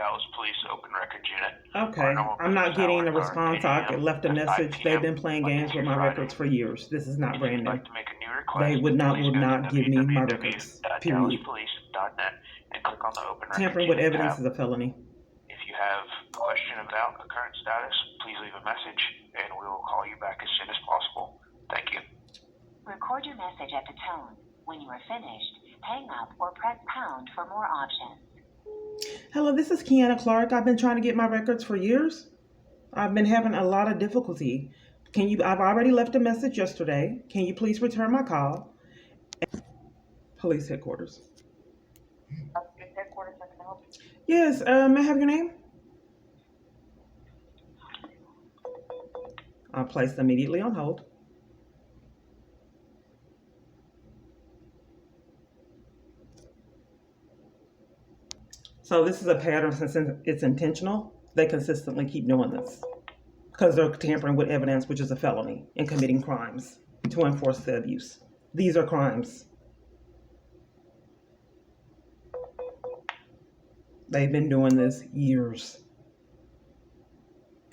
Dallas Police Open Records Unit. Okay, I'm not getting the response. I left a message. They've been playing games with my records for years. This is not brand new. They would not give me my records. Period. And click on the Open Records Tampering with evidence is a felony. If you have a question about the current status, please leave a message and we will call you back as soon as possible. Thank you. Record your message at the tone. When you are finished, hang up or press pound for more options. Hello, this is Kiana Clark. I've been trying to get my records for years. I've been having a lot of difficulty. I've already left a message yesterday. Can you please return my call? Police headquarters. Headquarters, I can help you. Yes, may I have your name? I'll place immediately on hold. So this is a pattern since it's intentional. They consistently keep doing this because they're tampering with evidence, which is a felony, and committing crimes to enforce the abuse. These are crimes. They've been doing this years.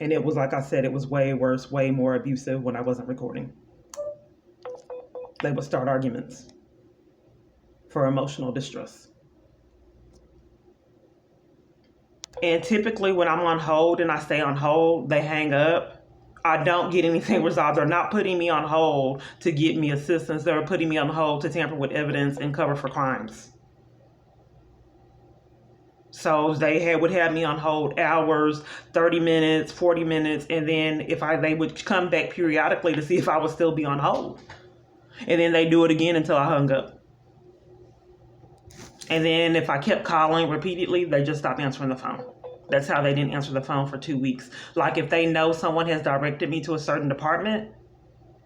And it was, like I said, it was way worse, way more abusive when I wasn't recording. They would start arguments for emotional distress. And typically when I'm on hold and I stay on hold, they hang up. I don't get anything resolved. They're not putting me on hold to get me assistance. They're putting me on hold to tamper with evidence and cover for crimes. So they would have me on hold hours, 30 minutes, 40 minutes, and then they would come back periodically to see if I would still be on hold. And then they do it again until I hung up. And then if I kept calling repeatedly, they just stopped answering the phone. That's how they didn't answer the phone for 2 weeks. Like if they know someone has directed me to a certain department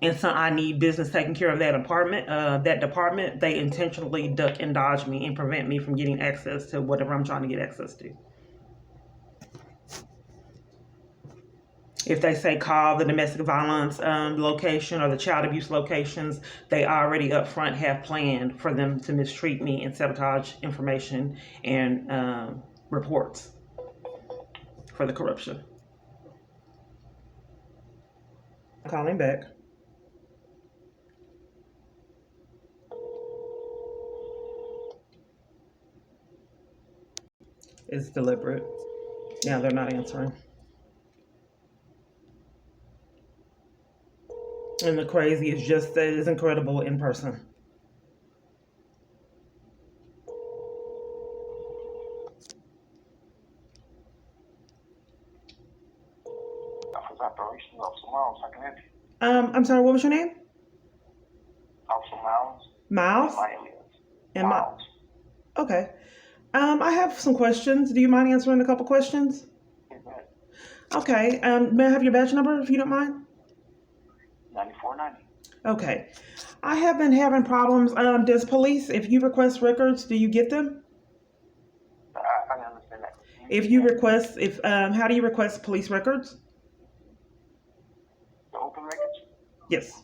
and so I need business taking care of that department, they intentionally duck and dodge me and prevent me from getting access to whatever I'm trying to get access to. If they say call the domestic violence location or the child abuse locations, they already up front have planned for them to mistreat me and sabotage information and reports for the corruption. I'm calling back. It's deliberate. Now they're not answering. And the crazy is just that it's incredible in person. Office Operations, Officer Miles, I can help you. I'm sorry, what was your name? Officer Miles. Miles? My alias. And Miles. Okay. I have some questions. Do you mind answering a couple questions? Okay. May I have your badge number if you don't mind? 9490. Okay. I have been having problems. Does police, if you request records, do you get them? I understand that. If you request, how do you request police records? The open records? Yes.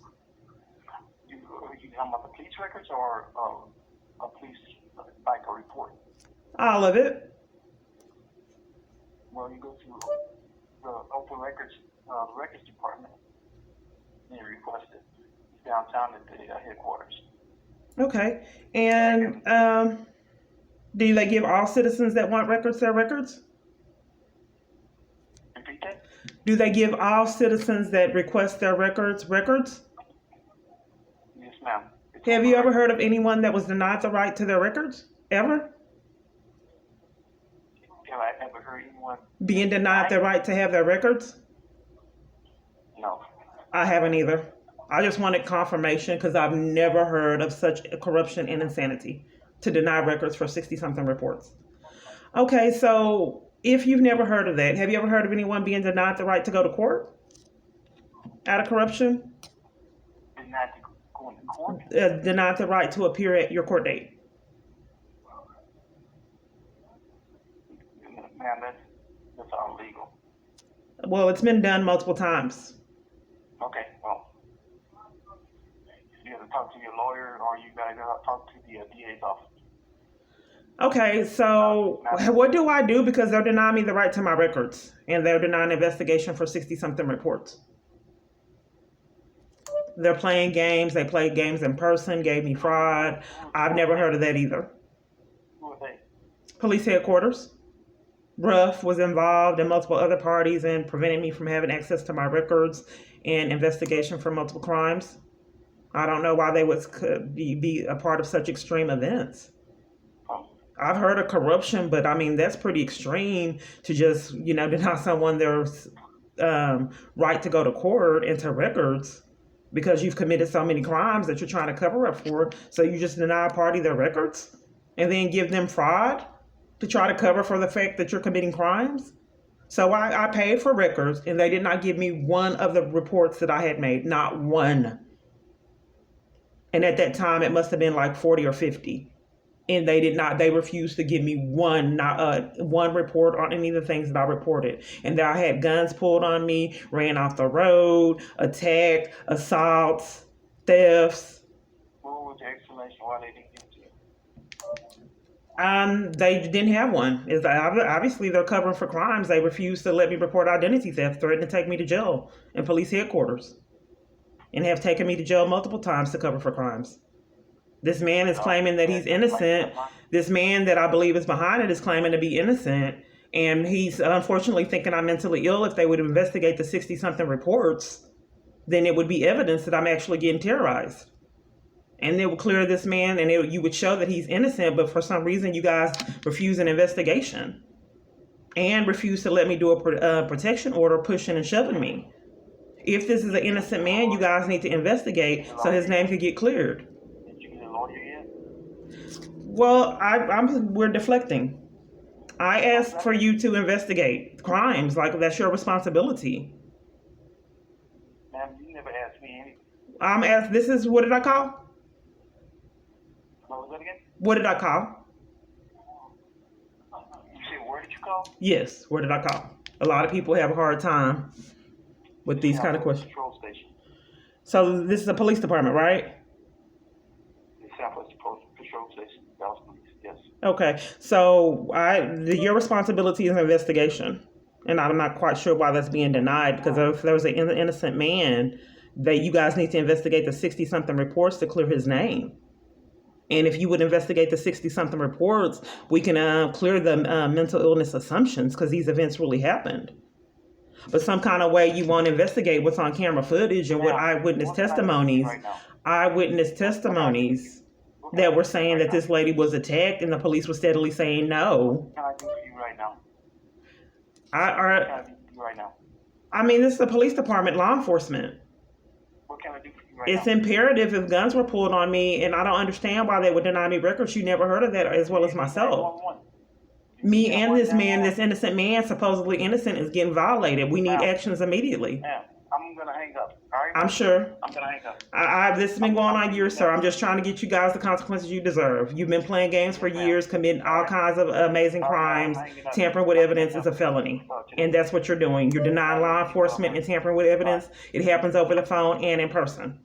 You talking about the police records or a police, like a report? All of it. Well, you go to the open records, the records department, and you request it. It's downtown at the headquarters. Okay. And do they give all citizens that want records their records? Repeat that? Do they give all citizens that request their records? Yes, ma'am. Have you ever heard of anyone that was denied the right to their records? Ever? Have I ever heard anyone Being denied the right to have their records? No. I haven't either. I just wanted confirmation because I've never heard of such corruption and insanity to deny records for 60-something reports. Okay, so if you've never heard of that, have you ever heard of anyone being denied the right to go to court out of corruption? Denied to go into court? Denied the right to appear at your court date. Ma'am, that's all legal. Well, it's been done multiple times. Okay, well, you have to talk to your lawyer or you gotta go talk to the DA's office. Okay, so what do I do? Because they're denying me the right to my records, and they're denying investigation for 60-something reports. They're playing games. They played games in person, gave me fraud. I've never heard of that either. Who are they? Police headquarters. Ruff was involved and multiple other parties in preventing me from having access to my records and investigation for multiple crimes. I don't know why they would be a part of such extreme events. I've heard of corruption, but I mean, that's pretty extreme to just, deny someone their right to go to court and to records because you've committed so many crimes that you're trying to cover up for. So you just deny a party their records and then give them fraud to try to cover for the fact that you're committing crimes. So I paid for records and they did not give me one of the reports that I had made, not one. And at that time, it must have been like 40 or 50. And they refused to give me one report on any of the things that I reported. And that I had guns pulled on me, ran off the road, attacked, assaults, thefts. What was the explanation why they didn't give it to you? They didn't have one. Obviously, they're covering for crimes. They refused to let me report identity theft, threatened to take me to jail in police headquarters, and have taken me to jail multiple times to cover for crimes. This man is claiming that he's innocent. This man that I believe is behind it is claiming to be innocent. And he's unfortunately thinking I'm mentally ill. If they would investigate the 60-something reports, then it would be evidence that I'm actually getting terrorized. And they would clear this man and you would show that he's innocent. But for some reason, you guys refuse an investigation and refuse to let me do a protection order, pushing and shoving me. If this is an innocent man, you guys need to investigate so his name could get cleared. Well, we're deflecting. I asked for you to investigate crimes, like that's your responsibility. Ma'am, you never asked me anything. What did I call? What was that again? What did I call? You said, where did you call? Yes, where did I call? A lot of people have a hard time with these kind of questions. Patrol station. So this is a police department, right? The Southwest Patrol Station. Dallas Police, yes. Okay, so your responsibility is an investigation, and I'm not quite sure why that's being denied, because if there was an innocent man, that you guys need to investigate the 60-something reports to clear his name. And if you would investigate the 60-something reports, we can clear the mental illness assumptions, because these events really happened. But some kind of way you want to investigate what's on camera footage and what eyewitness testimonies that were saying that this lady was attacked and the police were steadily saying no. What can I do for you right now? What can I do for you right now? I mean, this is the police department, law enforcement. What can I do for you right It's now? imperative if guns were pulled on me, and I don't understand why they would deny me records. You never heard of that as well as myself. 911. Me and this man, this innocent man, supposedly innocent, is getting violated. We need actions immediately. Ma'am, I'm going to hang up. All right? I'm sure. I'm going to hang up. This has been going on years, sir. I'm just trying to get you guys the consequences you deserve. You've been playing games for years, committing all kinds of amazing crimes. Tampering with evidence is a felony. And that's what you're doing. You're denying law enforcement and tampering with evidence. It happens over the phone and in person.